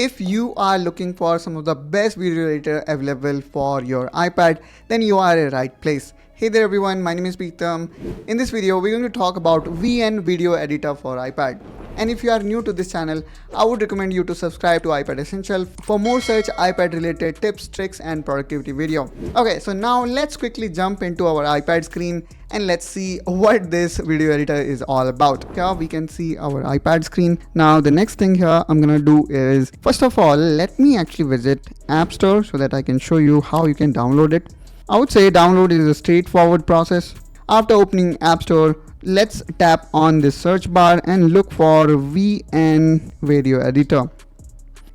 If you are looking for some of the best video editor available for your iPad, then you are at the right place. Hey there everyone, my name is Preetham. In this video, we're going to talk about VN Video Editor for iPad. And if you are new to this channel, I would recommend you to subscribe to iPad Essential for more such iPad related tips, tricks and productivity video. Okay, so now let's quickly jump into our iPad screen and let's see what this video editor is all about. Here we can see our iPad screen. Now the next thing here I'm gonna do is, first of all, let me actually visit App Store so that I can show you how you can download it. I would say download is a straightforward process. After opening App Store, let's tap on this search bar and look for VN Video Editor.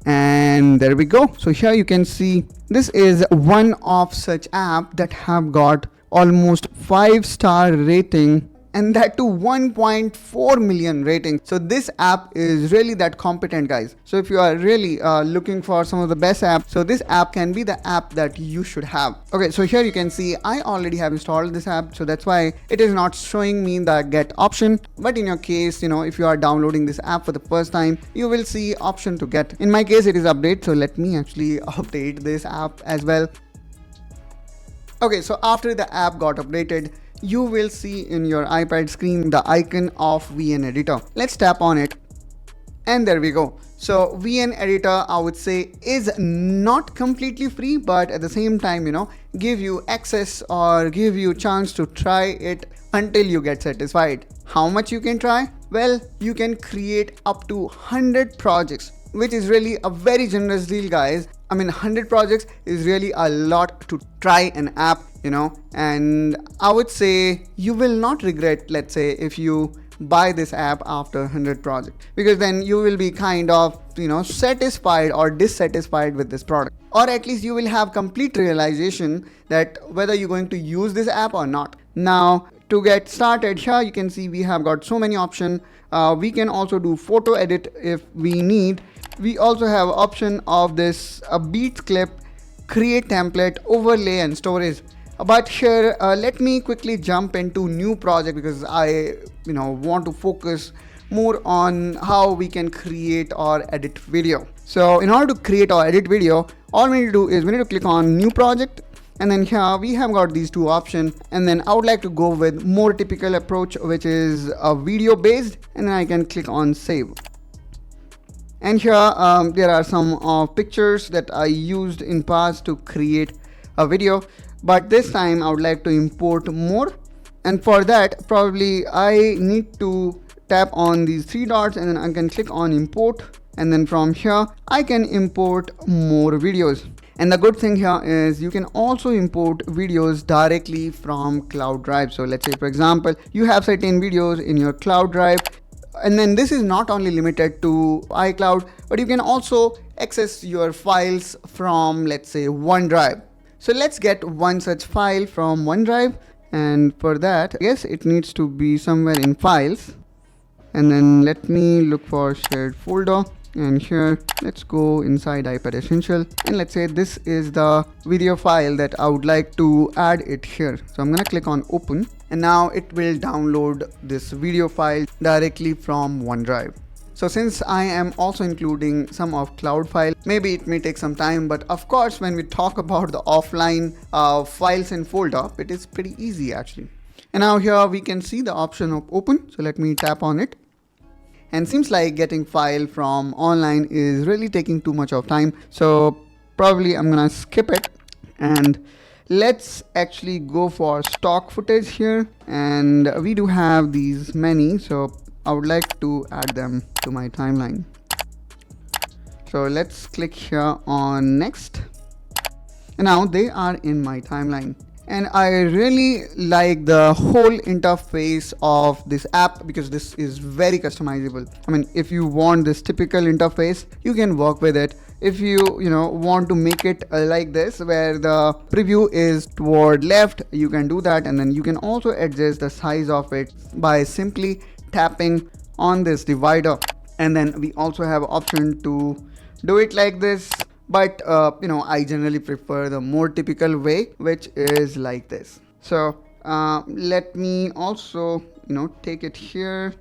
And there we go. So here you can see this is one of such app that have got almost 5-star rating, and that to 1.4 million rating. So this app is really that competent, guys. So if you are really looking for some of the best apps, so this app can be the app that you should have. Okay, so here you can see I already have installed this app, so that's why it is not showing me the get option. But in your case, if you are downloading this app for the first time, you will see option to get. In my case, it is update. So let me actually update this app as well. Okay, so after the app got updated, you will see in your iPad screen the icon of VN Editor. Let's tap on it and there we go. So VN Editor, I would say, is not completely free, but at the same time, give you access or give you chance to try it until you get satisfied. How much you can try? Well, you can create up to 100 projects, which is really a very generous deal, guys. I mean, 100 projects is really a lot to try an app, and I would say you will not regret, let's say, if you buy this app after 100 projects, because then you will be kind of, satisfied or dissatisfied with this product, or at least you will have complete realization that whether you're going to use this app or not. Now, to get started, here you can see we have got so many options. We can also do photo edit if we need. We also have option of this beats clip, create template, overlay and storage. But here let me quickly jump into new project, because I want to focus more on how we can create or edit video. So in order to create or edit video, all we need to do is we need to click on new project, and then here we have got these two options, and then I would like to go with more typical approach, which is a video based, and then I can click on save. And here there are some pictures that I used in past to create a video, but this time I would like to import more, and for that probably I need to tap on these 3 dots and then I can click on import, and then from here I can import more videos. And the good thing here is you can also import videos directly from Cloud Drive. So let's say, for example, you have certain videos in your Cloud Drive, and then this is not only limited to iCloud, but you can also access your files from, let's say, OneDrive. So let's get one such file from OneDrive, and for that, I guess it needs to be somewhere in files, and then let me look for shared folder. And here let's go inside iPad Essential, and let's say this is the video file that I would like to add it here. So I'm gonna click on open, and now it will download this video file directly from OneDrive. So since I am also including some of cloud file, maybe it may take some time, but of course when we talk about the offline files and folder, it is pretty easy actually. And now here we can see the option of open, so let me tap on it. And seems like getting file from online is really taking too much of time, so probably I'm gonna skip it, and let's actually go for stock footage here. And we do have these many, so I would like to add them to my timeline. So let's click here on next, and now they are in my timeline. And I really like the whole interface of this app, because this is very customizable. I mean, if you want this typical interface, you can work with it. If you want to make it like this, where the preview is toward left, you can do that, and then you can also adjust the size of it by simply tapping on this divider. And then we also have option to do it like this, but I generally prefer the more typical way, which is like this. So let me also take it here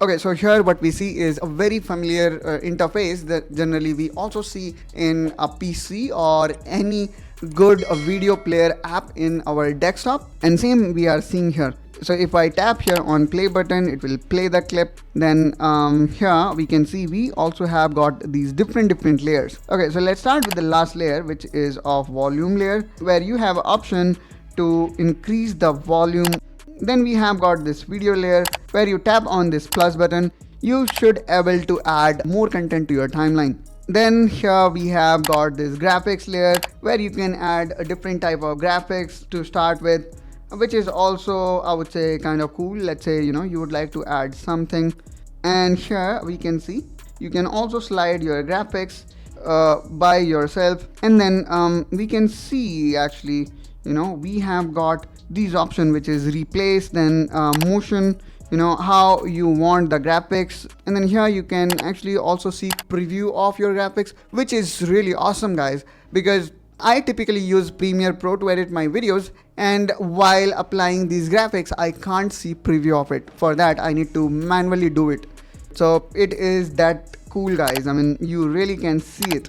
Okay, so here what we see is a very familiar interface that generally we also see in a PC or any good video player app in our desktop, and same we are seeing here. So if I tap here on play button, it will play the clip. Then here we can see we also have got these different layers. Okay, so let's start with the last layer, which is of volume layer, where you have option to increase the volume. Then we have got this video layer where you tap on this plus button. You should able to add more content to your timeline. Then here we have got this graphics layer where you can add a different type of graphics to start with, which is also, I would say, kind of cool. Let's say, you would like to add something, and here we can see you can also slide your graphics by yourself. And then we can see actually, we have got these options, which is replace, then motion, how you want the graphics. And then here you can actually also see preview of your graphics, which is really awesome, guys, because I typically use Premiere Pro to edit my videos, and while applying these graphics I can't see preview of it. For that I need to manually do it. So it is that cool, guys. I mean, you really can see it.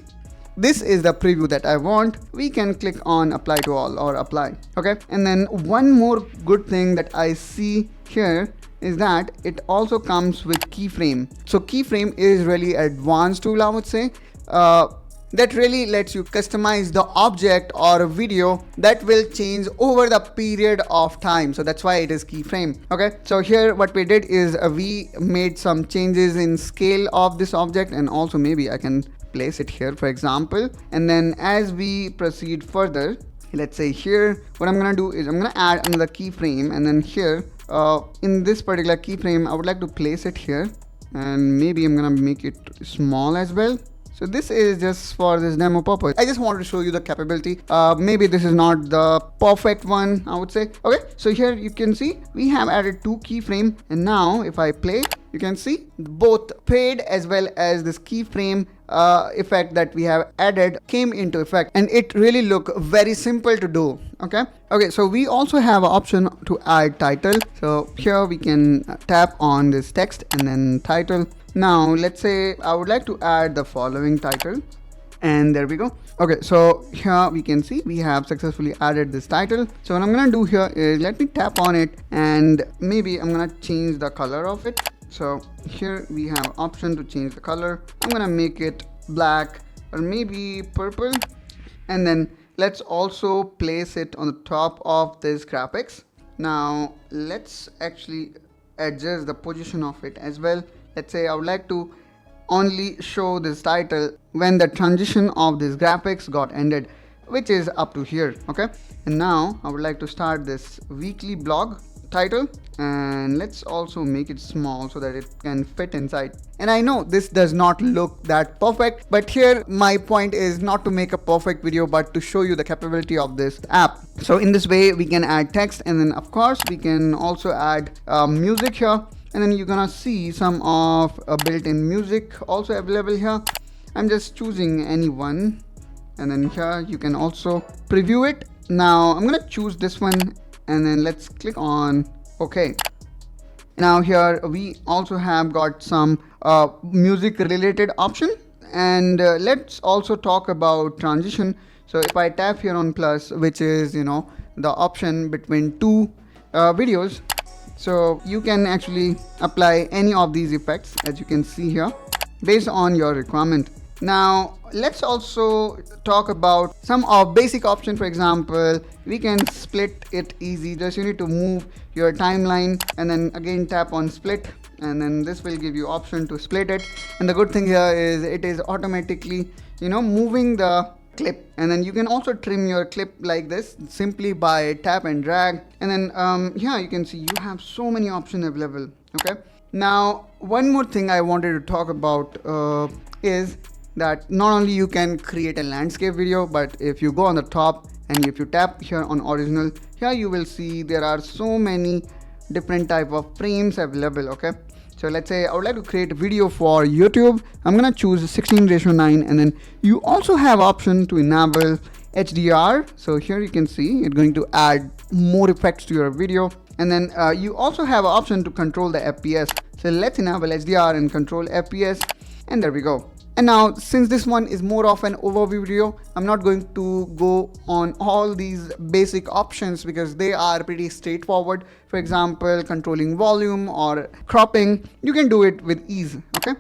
This is the preview that I want. We can click on apply to all or apply. Okay, and then one more good thing that I see here is that it also comes with keyframe. So keyframe is really advanced tool, I would say, that really lets you customize the object or a video that will change over the period of time. So that's why it is keyframe. Okay, so here what we did is we made some changes in scale of this object, and also maybe I can place it here, for example. And then as we proceed further, let's say here, what I'm gonna do is I'm gonna add another keyframe, and then here in this particular keyframe I would like to place it here, and maybe I'm gonna make it small as well. So this is just for this demo purpose. I just wanted to show you the capability. Maybe this is not the perfect one, I would say. Okay, so here you can see we have added 2 keyframe, and now if I play, you can see both fade as well as this keyframe effect that we have added came into effect, and it really look very simple to do. Okay, so we also have an option to add title. So here we can tap on this text and then title. Now let's say I would like to add the following title, and there we go. Okay, so here we can see we have successfully added this title. So what I'm gonna do here is let me tap on it, and maybe I'm gonna change the color of it. So here we have option to change the color. I'm gonna make it black or maybe purple, and then let's also place it on the top of this graphics. Now let's actually adjust the position of it as well. Let's say I would like to only show this title when the transition of this graphics got ended, which is up to here. Okay, and now I would like to start this weekly blog title, and let's also make it small so that it can fit inside. And I know this does not look that perfect, but here my point is not to make a perfect video but to show you the capability of this app. So in this way we can add text, and then of course we can also add music here, and then you're gonna see some of built-in music also available here. I'm just choosing any one, and then here you can also preview it. Now I'm gonna choose this one, and then let's click on OK. Now here we also have got some music related option, and let's also talk about transition. So if I tap here on plus, which is the option between 2 videos, so you can actually apply any of these effects, as you can see here, based on your requirement. Now let's also talk about some of basic options. For example, we can split it easy. Just you need to move your timeline and then again tap on split, and then this will give you option to split it. And the good thing here is it is automatically moving the clip, and then you can also trim your clip like this simply by tap and drag. And then here you can see you have so many options available. Okay, now one more thing I wanted to talk about is that not only you can create a landscape video, but if you go on the top and if you tap here on original, here you will see there are so many different type of frames available. Okay, so let's say I would like to create a video for YouTube. I'm gonna choose 16:9, and then you also have option to enable HDR. So here you can see it's going to add more effects to your video, and then you also have an option to control the FPS. So let's enable HDR and control FPS, and there we go. And now, since this one is more of an overview video, I'm not going to go on all these basic options because they are pretty straightforward. For example, controlling volume or cropping, you can do it with ease, okay?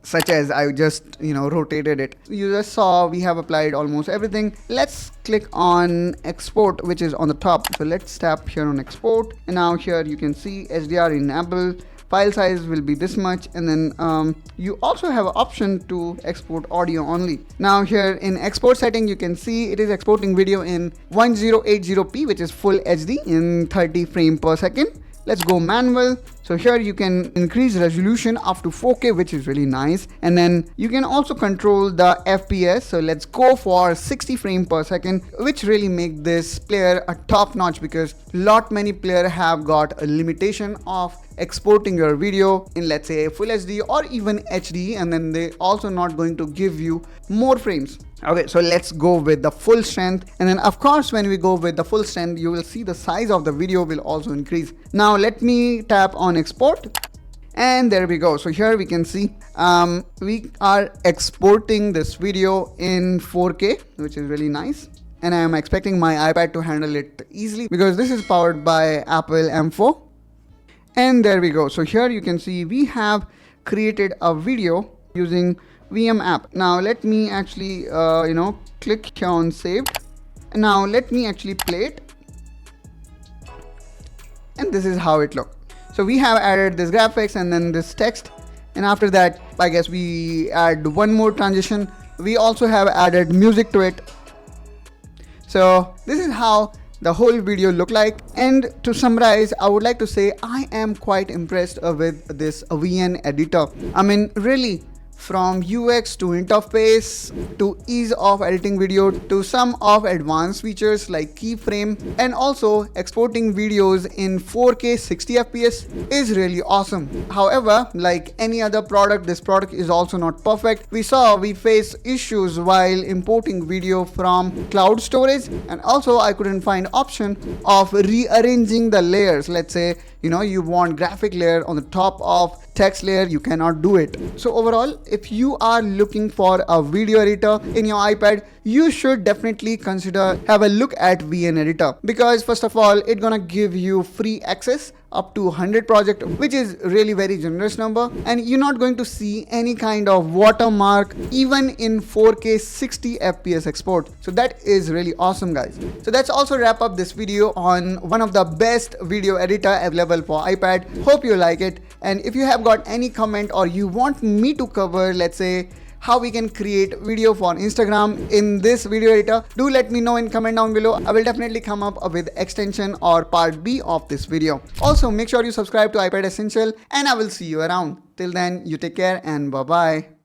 Such as I just, rotated it. You just saw we have applied almost everything. Let's click on export, which is on the top. So let's tap here on export. And now here you can see HDR enable. File size will be this much, and then you also have an option to export audio only. Now here in export setting, you can see it is exporting video in 1080p, which is full HD in 30 frames per second. Let's go manual. So here you can increase resolution up to 4K, which is really nice. And then you can also control the FPS. So let's go for 60 frames per second, which really make this player a top notch because many players have got a limitation of exporting your video in, let's say, full HD or even HD, and then they also not going to give you more frames. Okay, so let's go with the full strength, and then of course when we go with the full strength, you will see the size of the video will also increase. Now let me tap on export, and there we go. So here we can see we are exporting this video in 4K, which is really nice. And I am expecting my iPad to handle it easily because this is powered by Apple M4. And there we go. So here you can see we have created a video using VM app. Now let me actually click here on saved. And now let me actually play it. And this is how it looks. So we have added this graphics and then this text. And after that, I guess we add one more transition. We also have added music to it. So this is how the whole video look like. And to summarize, I would like to say I am quite impressed with this VN editor. I mean, really, from UX to interface to ease of editing video to some of advanced features like keyframe and also exporting videos in 4K 60 FPS is really awesome. However, like any other product, this product is also not perfect. We face issues while importing video from cloud storage, and also I couldn't find option of rearranging the layers. Let's say you want graphic layer on the top of text layer, you cannot do it. So overall, if you are looking for a video editor in your iPad, you should definitely have a look at VN editor, because first of all, it's gonna give you free access up to 100 project, which is really very generous number, and you're not going to see any kind of watermark even in 4K 60 FPS export. So that is really awesome, guys. So that's also wrap up this video on one of the best video editor available for iPad. Hope you like it, and if you have got any comment or you want me to cover, let's say, how we can create video for Instagram in this video editor, do let me know in comment down below. I will definitely come up with extension or part B of this video. Also, make sure you subscribe to iPad Essential, and I will see you around. Till then, you take care and bye bye.